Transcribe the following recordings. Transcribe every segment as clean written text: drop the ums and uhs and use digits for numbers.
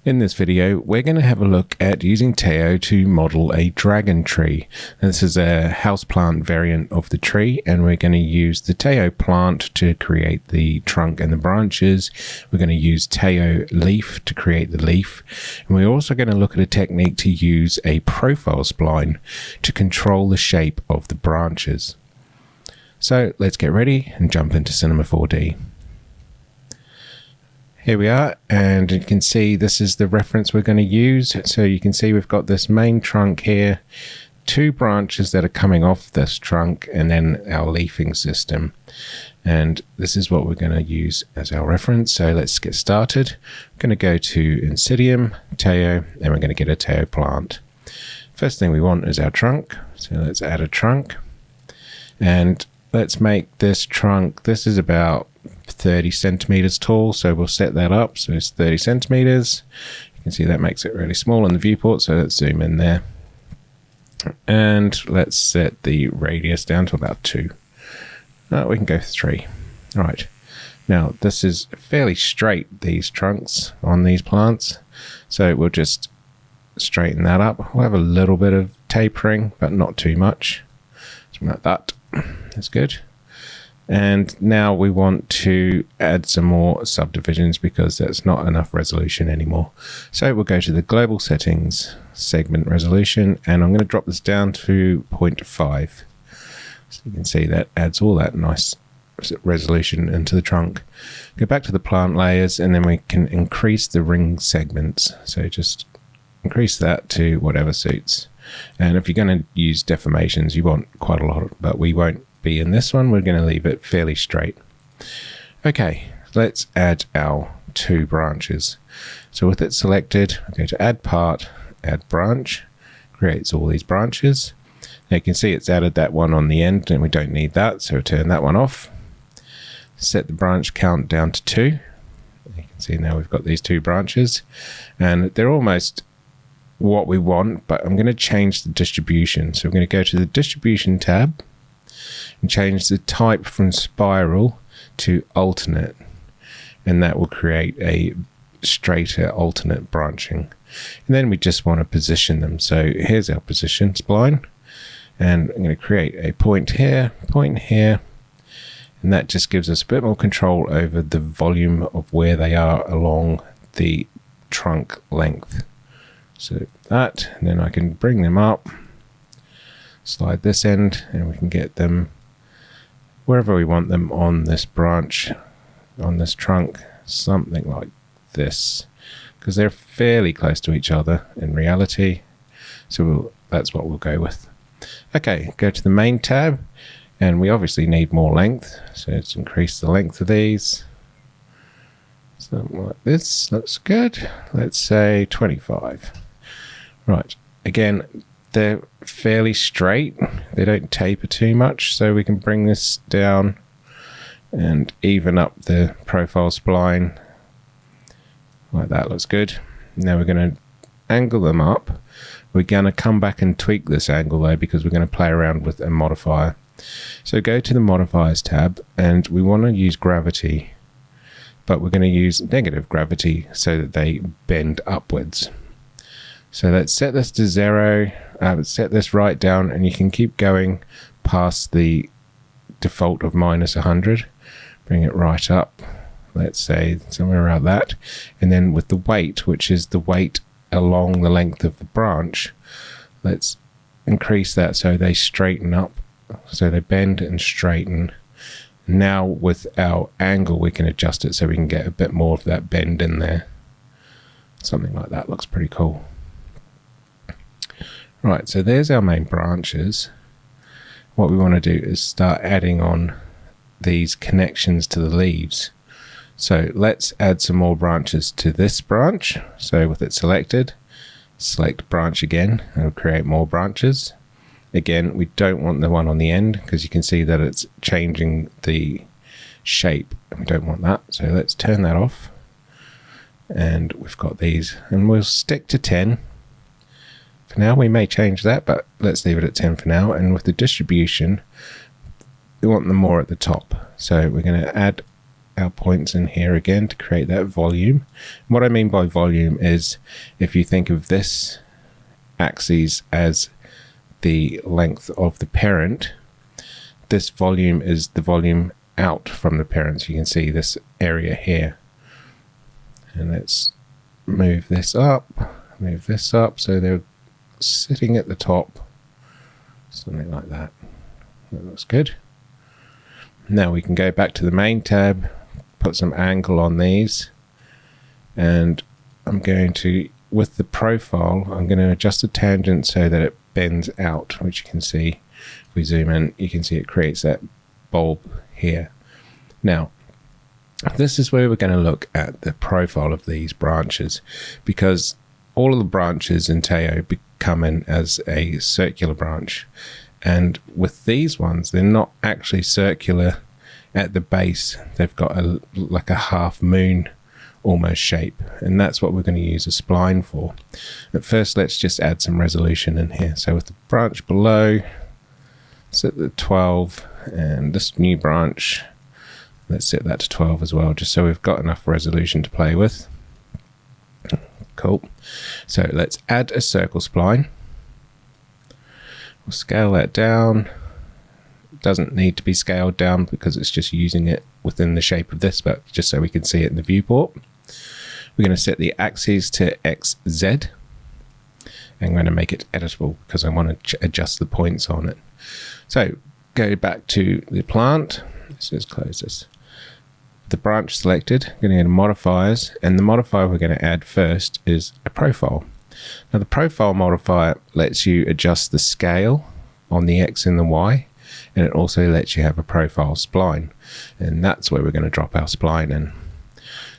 In this video, we're going to have a look at using Taiao to model a dragon tree. This is a houseplant variant of the tree, and we're going to use the Taiao plant to create the trunk and the branches. We're going to use toLeaf to create the leaf. And we're also going to look at a technique to use a profile spline to control the shape of the branches. So let's get ready and jump into Cinema 4D. Here we are, and you can see this is the reference we're going to use. So you can see we've got this main trunk here, two branches that are coming off this trunk, and then our leafing system. And this is what we're going to use as our reference. So let's get started. I'm going to go to INSYDIUM, Taiao, and we're going to get a Taiao plant. First thing we want is our trunk. So let's add a trunk. And let's make this trunk, this is about 30 centimeters tall, so we'll set that up so it's 30 centimeters. You can see that makes it really small in the viewport, so let's zoom in there and let's set the radius down to about 2. We can go 3. All right, now this is fairly straight, these trunks on these plants, so we'll just straighten that up. We'll have a little bit of tapering, but not too much. Something like that. That's good. And now we want to add some more subdivisions because that's not enough resolution anymore. So we'll go to the global settings, segment resolution, and I'm going to drop this down to 0.5. So you can see that adds all that nice resolution into the trunk. Go back to the plant layers, and then we can increase the ring segments. So just increase that to whatever suits. And if you're going to use deformations, you want quite a lot, but we won't be in this one. We're going to leave it fairly straight. Okay, let's add our 2 branches. So with it selected, I'm going to add part, add branch, creates all these branches. Now you can see it's added that one on the end, and we don't need that, so turn that one off. Set the branch count down to 2. You can see now we've got these 2 branches, and they're almost what we want, but I'm going to change the distribution. So I'm going to go to the distribution tab and change the type from spiral to alternate, and that will create a straighter alternate branching. And then we just want to position them. So here's our position spline, and I'm going to create a point here, and that just gives us a bit more control over the volume of where they are along the trunk length. So that, and then I can bring them up, slide this end, and we can get them wherever we want them on this branch, on this trunk, something like this, because they're fairly close to each other in reality. So that's what we'll go with. Okay, go to the main tab, and we obviously need more length, so let's increase the length of these. Something like this looks good. Let's say 25. Right, again, they're fairly straight. They don't taper too much, so we can bring this down and even up the profile spline. Like that looks good. Now we're going to angle them up. We're going to come back and tweak this angle though, because we're going to play around with a modifier. So go to the modifiers tab, and we want to use gravity, but we're going to use negative gravity so that they bend upwards. So let's set this to 0, set this right down, and you can keep going past the default of -100. Bring it right up, let's say somewhere around that. And then with the weight, which is the weight along the length of the branch, let's increase that so they straighten up, so they bend and straighten. Now with our angle, we can adjust it so we can get a bit more of that bend in there. Something like that looks pretty cool. Right, so there's our main branches. What we want to do is start adding on these connections to the leaves. So let's add some more branches to this branch. So with it selected, select branch again, and we'll create more branches. Again, we don't want the one on the end because you can see that it's changing the shape. We don't want that, so let's turn that off. And we've got these, and we'll stick to 10. For now, we may change that, but let's leave it at 10 for now. And with the distribution, we want them more at the top. So we're going to add our points in here again to create that volume. What I mean by volume is if you think of this axis as the length of the parent, this volume is the volume out from the parent. So you can see this area here. And let's move this up so they're sitting at the top, something like that. That looks good. Now we can go back to the main tab, put some angle on these, and I'm going to, with the profile, I'm going to adjust the tangent so that it bends out, which you can see. If we zoom in, you can see it creates that bulb here. Now, this is where we're going to look at the profile of these branches, because all of the branches in Taiao come in as a circular branch. And with these ones, they're not actually circular at the base. They've got like a half moon almost shape. And that's what we're going to use a spline for. At first, let's just add some resolution in here. So with the branch below, set the 12, and this new branch, let's set that to 12 as well, just so we've got enough resolution to play with. Cool. So let's add a circle spline. We'll scale that down. It doesn't need to be scaled down because it's just using it within the shape of this, but just so we can see it in the viewport. We're going to set the axes to XZ. I'm going to make it editable because I want to adjust the points on it. So go back to the plant. Let's just close this. The branch selected, I'm going to go to modifiers, and the modifier we're going to add first is a profile. Now the profile modifier lets you adjust the scale on the X and the Y, and it also lets you have a profile spline, and that's where we're going to drop our spline in.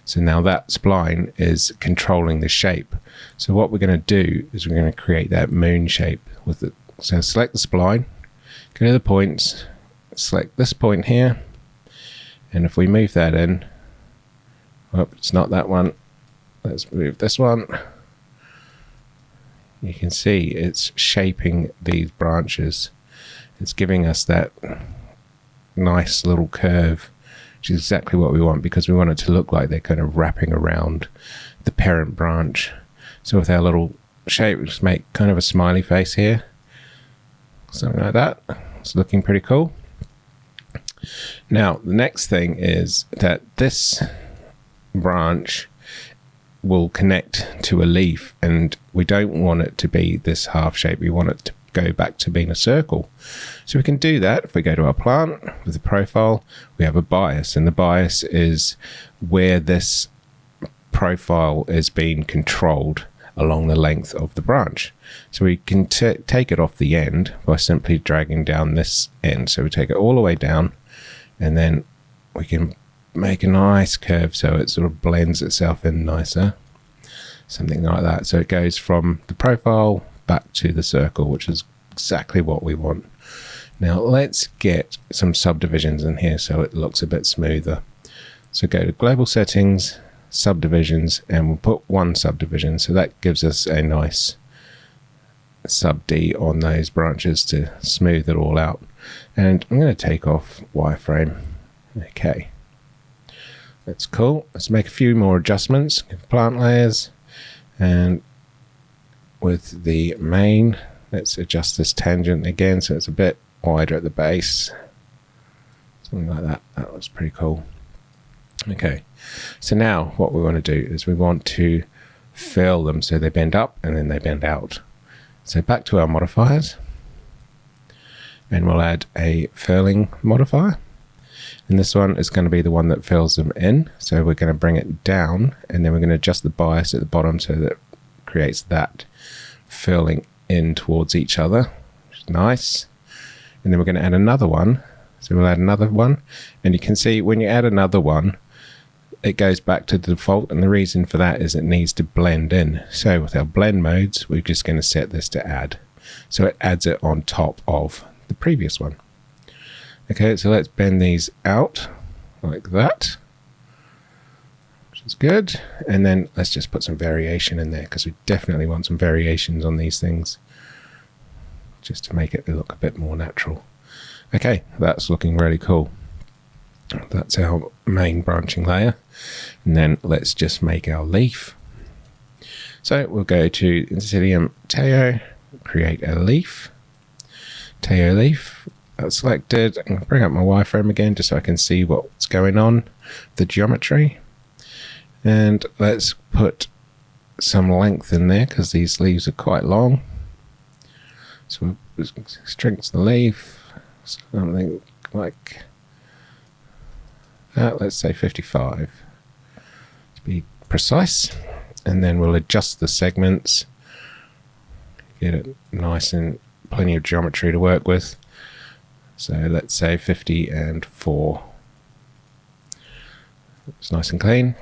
So now that spline is controlling the shape. So what we're going to do is we're going to create that moon shape with it. So select the spline, go to the points, select this point here, and if we move that in, oh, it's not that one. Let's move this one. You can see it's shaping these branches. It's giving us that nice little curve, which is exactly what we want because we want it to look like they're kind of wrapping around the parent branch. So with our little shape, we just make kind of a smiley face here. Something like that. It's looking pretty cool. Now, the next thing is that this branch will connect to a leaf, and we don't want it to be this half shape. We want it to go back to being a circle. So we can do that if we go to our plant with the profile. We have a bias, and the bias is where this profile is being controlled along the length of the branch. So we can take it off the end by simply dragging down this end. So we take it all the way down, and then we can make a nice curve so it sort of blends itself in nicer. Something like that. So it goes from the profile back to the circle, which is exactly what we want. Now let's get some subdivisions in here so it looks a bit smoother. So go to global settings, subdivisions, and we'll put one subdivision. So that gives us a nice sub D on those branches to smooth it all out. And I'm going to take off wireframe. Okay, that's cool. Let's make a few more adjustments. Plant layers, and with the main, let's adjust this tangent again so it's a bit wider at the base. Something like that. That looks pretty cool. Okay, so now what we want to do is we want to fill them so they bend up and then they bend out. So back to our modifiers, and we'll add a Furling modifier, and this one is going to be the one that fills them in. So we're going to bring it down, and then we're going to adjust the bias at the bottom so that it creates that filling in towards each other, which is nice. And then we're going to add another one. So we'll add another one, and you can see when you add another one, it goes back to the default, and the reason for that is it needs to blend in. So with our blend modes, we're just going to set this to add. So it adds it on top of the previous one. Okay, so let's bend these out like that, which is good. And then let's just put some variation in there because we definitely want some variations on these things just to make it look a bit more natural. Okay, that's looking really cool. That's our main branching layer. And then let's just make our leaf. So we'll go to INSYDIUM Taiao, create a leaf. Taiao leaf, that's selected. I'm going to bring up my wireframe again just so I can see what's going on, the geometry. And let's put some length in there because these leaves are quite long. So we'll strengthen the leaf, something like that. Let's say 55 to be precise. And then we'll adjust the segments, get it nice and plenty of geometry to work with. So let's say 50 and 4. It's nice and clean.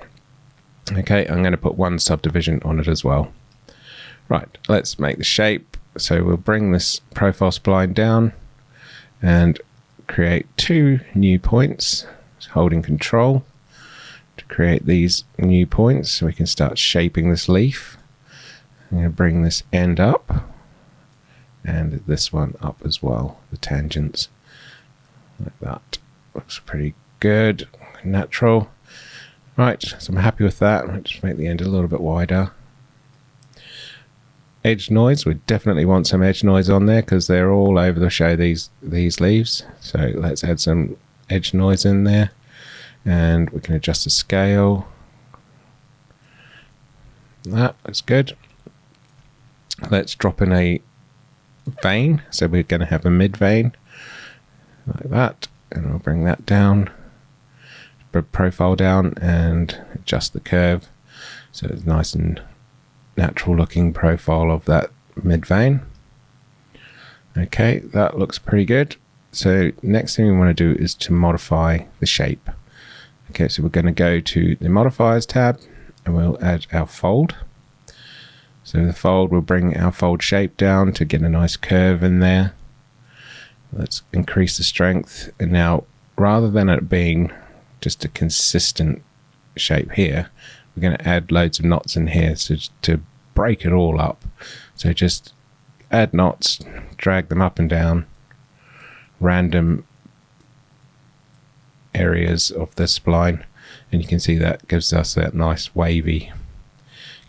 Okay, I'm going to put one subdivision on it as well. Right, let's make the shape. So we'll bring this profile spline down and create 2 new points, holding control to create these new points so we can start shaping this leaf. I'm going to bring this end up and this one up as well, the tangents, like that. Looks pretty good, natural. Right, so I'm happy with that. I'll just make the end a little bit wider. Edge noise, we definitely want some edge noise on there because they're all over the show, these leaves. So let's add some edge noise in there. And we can adjust the scale. That's good. Let's drop in a vein. So we're going to have a mid vein like that. And we'll bring that down, profile down, and adjust the curve. So it's nice and natural looking profile of that mid vein. Okay, that looks pretty good. So next thing we want to do is to modify the shape. Okay, so we're going to go to the modifiers tab and we'll add our fold. So the fold will bring our fold shape down to get a nice curve in there. Let's increase the strength. And now rather than it being just a consistent shape here, we're going to add loads of knots in here so to break it all up. So just add knots, drag them up and down, random areas of the spline, and you can see that gives us that nice wavy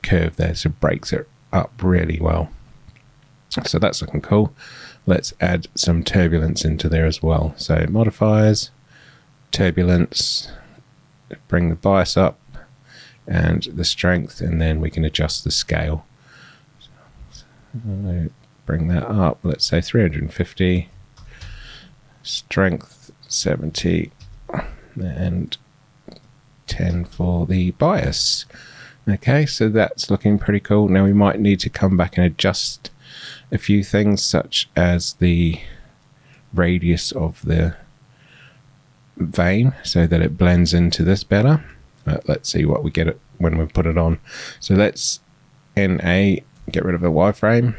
curve there, so it breaks it up really well. So that's looking cool. Let's add some turbulence into there as well. So modifiers, turbulence, bring the bias up and the strength, and then we can adjust the scale. So bring that up, let's say 350, strength 70, and 10 for the bias. Okay, so that's looking pretty cool. Now we might need to come back and adjust a few things, such as the radius of the vein so that it blends into this better. Let's see what we get it when we put it on. So let's NA, get rid of a wireframe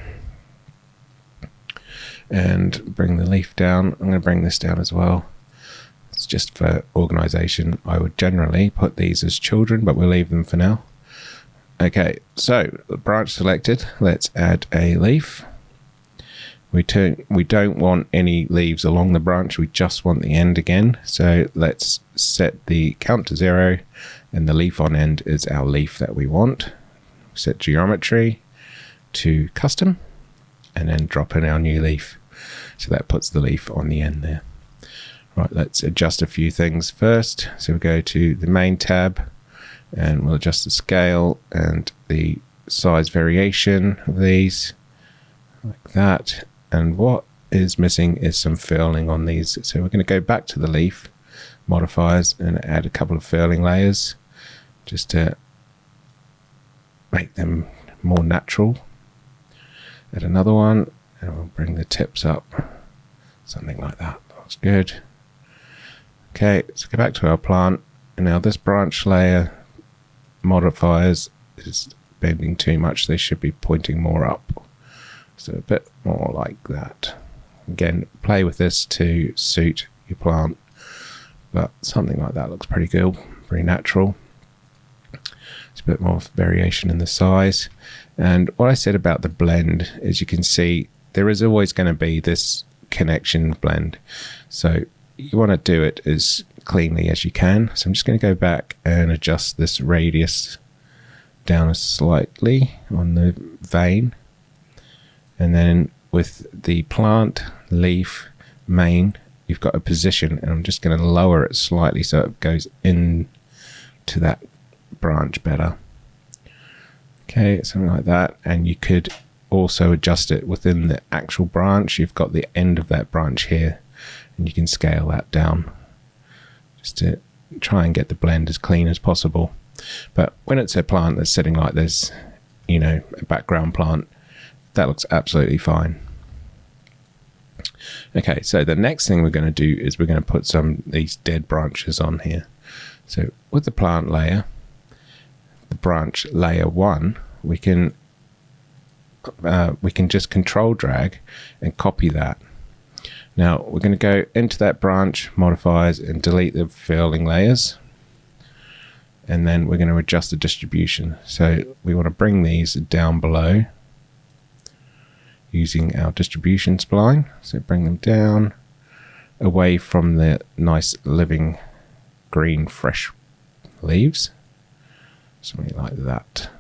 and bring the leaf down. I'm going to bring this down as well. It's just for organization. I would generally put these as children, but we'll leave them for now. Okay, so the branch selected. Let's add a leaf. We don't want any leaves along the branch. We just want the end again. So let's set the count to 0, and the leaf on end is our leaf that we want. Set geometry to custom, and then drop in our new leaf. So that puts the leaf on the end there. Right, let's adjust a few things first. So we go to the main tab and we'll adjust the scale and the size variation of these like that. And what is missing is some furling on these. So we're going to go back to the leaf modifiers and add a couple of furling layers just to make them more natural. Add another one and we'll bring the tips up, something like that. Looks good. Okay, let's go back to our plant. And now this branch layer modifiers is bending too much. They should be pointing more up. So a bit more like that. Again, play with this to suit your plant. But something like that looks pretty good, pretty natural. It's a bit more variation in the size. And what I said about the blend is you can see there is always going to be this connection blend. So you want to do it as cleanly as you can. So I'm just going to go back and adjust this radius down slightly on the vein, and then with the plant, leaf, main, you've got a position, and I'm just going to lower it slightly so it goes in to that branch better. Okay, something like that. And you could also adjust it within the actual branch. You've got the end of that branch here, and you can scale that down just to try and get the blend as clean as possible. But when it's a plant that's sitting like this, you know, a background plant, that looks absolutely fine. Okay, so the next thing we're going to do is we're going to put some of these dead branches on here. So with the plant layer, the branch layer 1, we can just control drag and copy that. Now we're going to go into that branch, modifiers, and delete the furling layers. And then we're going to adjust the distribution. So we want to bring these down below using our distribution spline. So bring them down away from the nice living green fresh leaves. Something like that.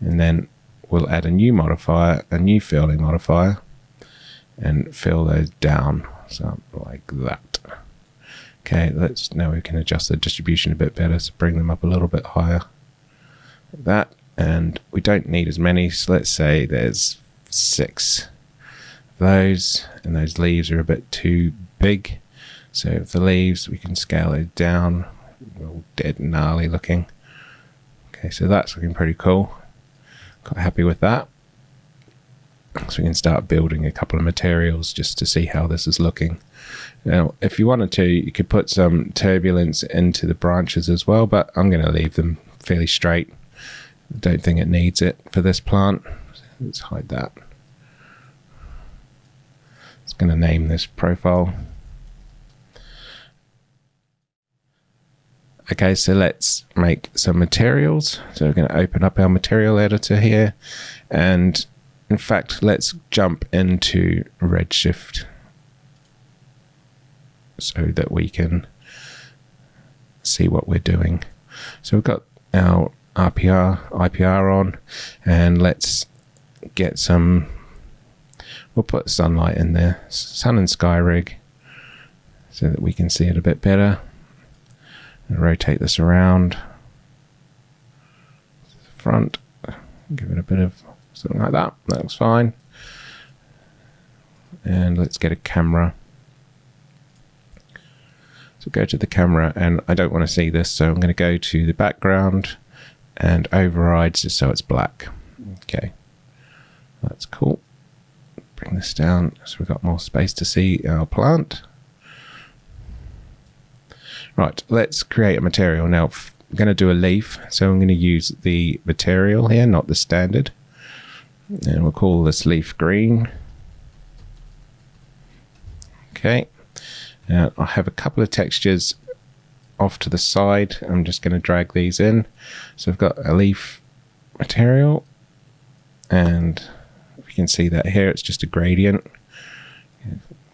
And then we'll add a new modifier, a new furling modifier, and fill those down. So like that. Okay, now we can adjust the distribution a bit better, so bring them up a little bit higher. Like that. And we don't need as many, so let's say there's 6 of those, and those leaves are a bit too big. So the leaves, we can scale it down. They're all dead and gnarly looking. Okay, so that's looking pretty cool. Quite happy with that. So we can start building a couple of materials just to see how this is looking. Now, if you wanted to, you could put some turbulence into the branches as well, but I'm going to leave them fairly straight. I don't think it needs it for this plant. Let's hide that. It's going to name this profile. Okay, so let's make some materials. So we're going to open up our material editor here. And in fact, let's jump into Redshift so that we can see what we're doing. So we've got our IPR on, and let's get some, we'll put sunlight in there, sun and sky rig, so that we can see it a bit better. And rotate this around front, give it a bit of something like that. That looks fine. And let's get a camera. So go to the camera, and I don't want to see this, so I'm going to go to the background and override just so it's black. Okay, that's cool. Bring this down so we've got more space to see our plant. Right, let's create a material. Now, I'm going to do a leaf, so I'm going to use the material here, not the standard. And we'll call this leaf green. Okay, now I have a couple of textures off to the side. I'm just going to drag these in. So I've got a leaf material, and we can see that here it's just a gradient.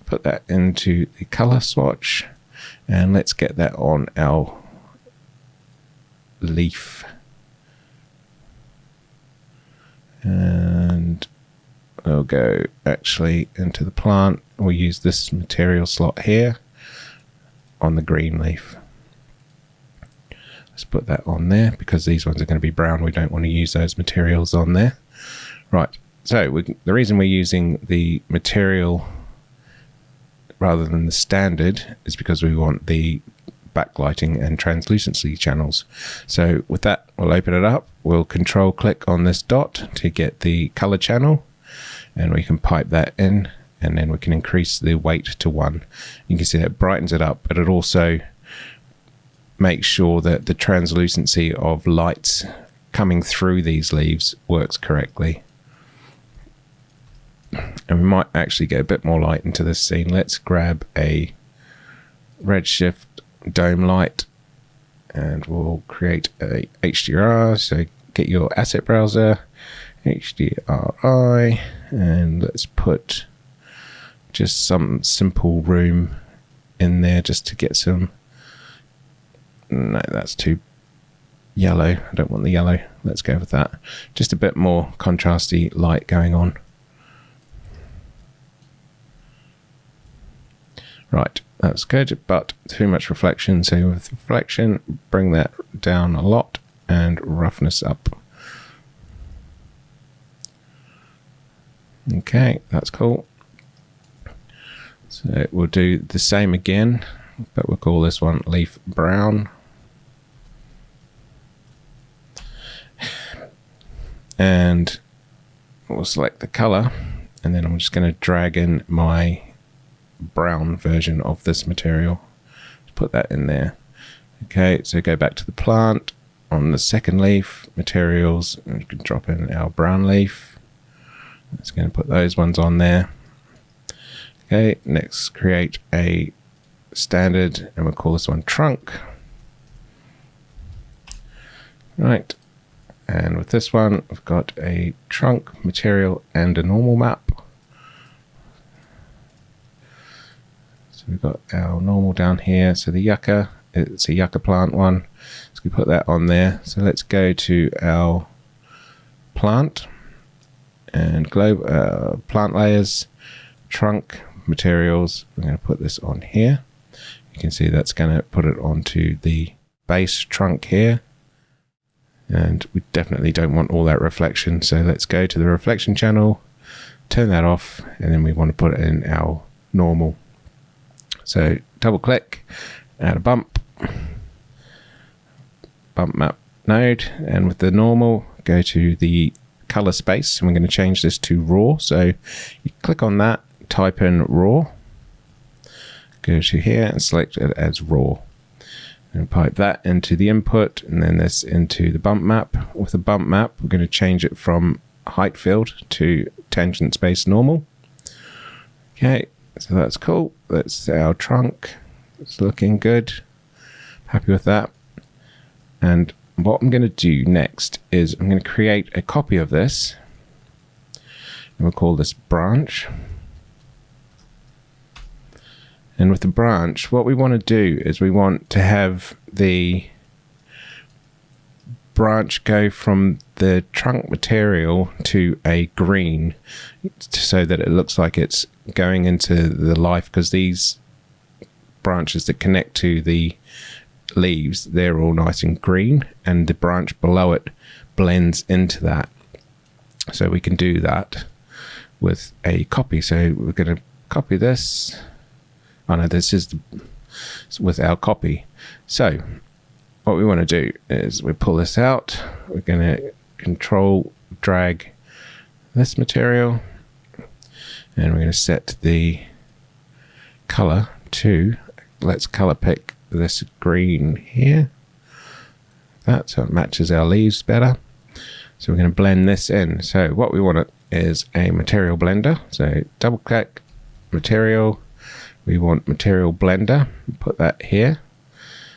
Put that into the color swatch. And let's get that on our leaf. And we'll go actually into the plant. We'll use this material slot here on the green leaf. Let's put that on there because these ones are going to be brown. We don't want to use those materials on there. Right, so the reason we're using the material rather than the standard is because we want the backlighting and translucency channels. So with that, we'll open it up. We'll control click on this dot to get the color channel, and we can pipe that in, and then we can increase the weight to 1. You can see that brightens it up, but it also makes sure that the translucency of lights coming through these leaves works correctly. And we might actually get a bit more light into this scene. Let's grab a Redshift dome light, and we'll create a HDRI. So get your asset browser, HDRI, and let's put just some simple room in there just to get some No, that's too yellow. I don't want the yellow. Let's go with that. Just a bit more contrasty light going on. Right, that's good, but too much reflection. So with reflection, bring that down a lot and roughness up. Okay, that's cool. So we'll do the same again, but we'll call this one leaf brown. And we'll select the color, and then I'm just going to drag in my brown version of this material. Put that in there. Okay, so go back to the plant. On the second leaf, materials, and we can drop in our brown leaf. It's going to put those ones on there. Okay, next create a standard, and we'll call this one trunk. Right, and with this one, we've got a trunk material and a normal map. So we've got our normal down here. So the yucca, it's a yucca plant one. So we put that on there. So let's go to our plant and globe plant layers, trunk materials. We're going to put this on here. You can see that's going to put it onto the base trunk here. And we definitely don't want all that reflection. So let's go to the reflection channel, turn that off, and then we want to put it in our normal. So double click, add a bump map node, and with the normal, go to the color space, and we're going to change this to raw. So you click on that, type in raw, go to here and select it as raw, and pipe that into the input, and then this into the bump map. With the bump map, we're going to change it from height field to tangent space normal. Okay, so that's cool. That's our trunk. It's looking good. Happy with that. And what I'm going to do next is I'm going to create a copy of this, and we'll call this branch. And with the branch, what we want to do is we want to have the branch go from the trunk material to a green, so that it looks like it's going into the life, because these branches that connect to the leaves, they're all nice and green, and the branch below it blends into that. So we can do that with a copy. So we're going to copy this. Oh no, this is with our copy. So what we want to do is we pull this out. We're going to control drag this material, and we're going to set the color to, let's color pick this green here. That, so it matches our leaves better. So we're going to blend this in. So what we want is a material blender. So double click material. We want material blender. Put that here.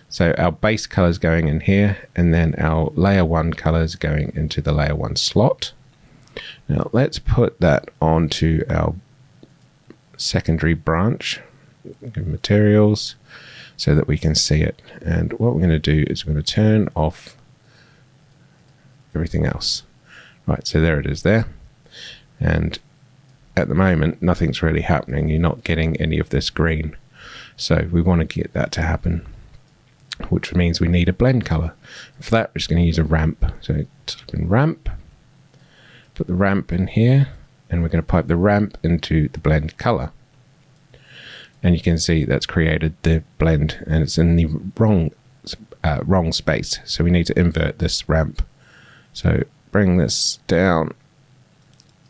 So our base color is going in here, and then our layer 1 color is going into the layer 1 slot. Now let's put that onto our secondary branch. Materials, so that we can see it. And what we're going to do is we're going to turn off everything else. Right, so there it is there. And at the moment, nothing's really happening. You're not getting any of this green. So we want to get that to happen, which means we need a blend color. For that, we're just going to use a ramp. So type in ramp, put the ramp in here, and we're going to pipe the ramp into the blend color. And you can see that's created the blend, and it's in the wrong space. So we need to invert this ramp. So bring this down,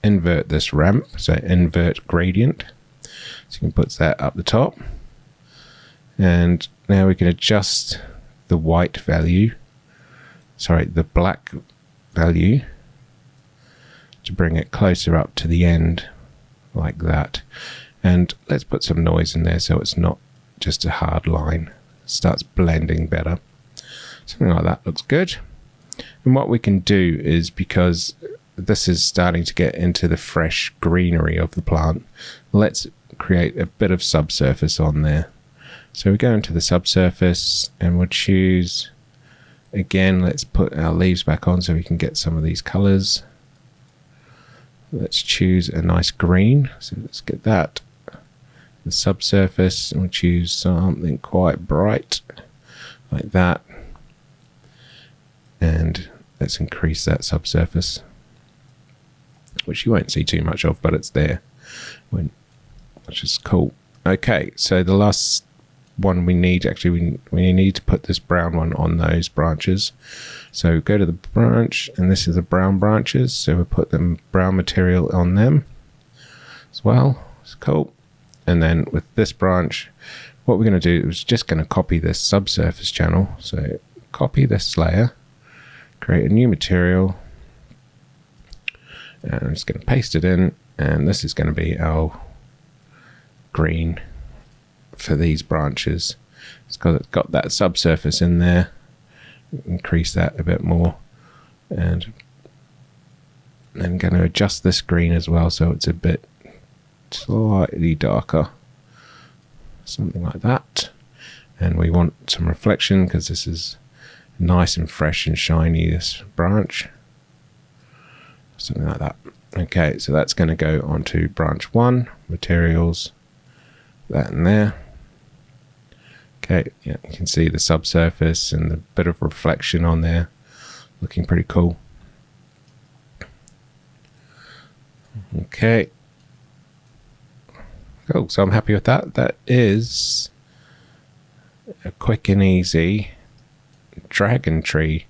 invert this ramp. So invert gradient. So you can put that up the top. And now we can adjust the white value, sorry, the black value, to bring it closer up to the end like that. And let's put some noise in there so it's not just a hard line. It starts blending better. Something like that looks good. And what we can do is, because this is starting to get into the fresh greenery of the plant, let's create a bit of subsurface on there. So we go into the subsurface and we'll choose, again, let's put our leaves back on so we can get some of these colors. Let's choose a nice green. So let's get that. The subsurface, and we'll choose something quite bright like that. And let's increase that subsurface, which you won't see too much of, but it's there, which is cool. Okay, so the last one we need, actually we need to put this brown one on those branches. So go to the branch, and this is the brown branches, so we'll put the brown material on them as well. It's cool. And then with this branch, what we're going to do is just going to copy this subsurface channel. So copy this layer, create a new material, and I'm just going to paste it in, and this is going to be our green for these branches. It's got that subsurface in there. Increase that a bit more, and I'm going to adjust this green as well so it's a bit slightly darker, something like that. And we want some reflection because this is nice and fresh and shiny, this branch, something like that. Okay, so that's going to go onto branch 1, materials, that in there. Okay, yeah, you can see the subsurface and the bit of reflection on there, looking pretty cool. Okay, cool, so I'm happy with that. That is a quick and easy dragon tree